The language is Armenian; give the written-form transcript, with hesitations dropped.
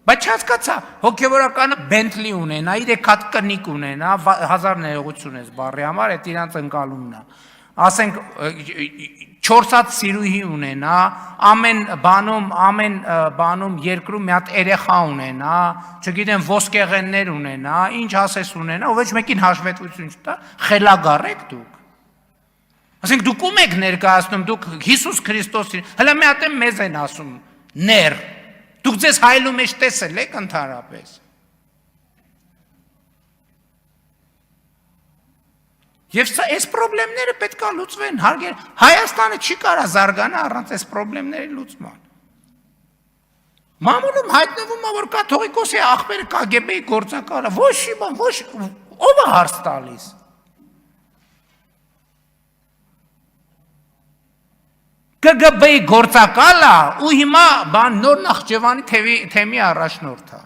Բայց հասկացա, հոգևորականը Bentley ունենա, 3 հատ կնիկ ունենա, 1000 ներողություն ես բառի համար, այդ իրանց ընկալումն է։ Ասենք 4 հատ սիրուհի ունենա, ամեն բանում երկրում մի հատ երեխա ունենա, չգիտեմ ոսկեղեններ ունենա, ինչ ասես ունենա, ու ոչ մեկին հաշվետվություն չտա, խելագար եք դուք։ Ասենք դուք ում եք ներկայացնում, դուք Հիսուս Քրիստոսին, հələ մի հատ մեզ են ասում, ներ։ Դուք ձեզ հայլու մեջ տեսել եք ընդհանրապես։ Եվ սա այս խնդիրները պետք է լուծվեն, հարգել։ Հայաստանը չի կարող զարգանալ առանց այս խնդիրների լուծման։ Մամուլում հայտնվում է, որ կաթողիկոսի աղբերը KGB-ի գործակալը, ոչ բան, ոչ ով է հարց տալիս։ KGB-ի գործակալը ու հիմա նոր Նախճեվանի թեմի առաջնորդը։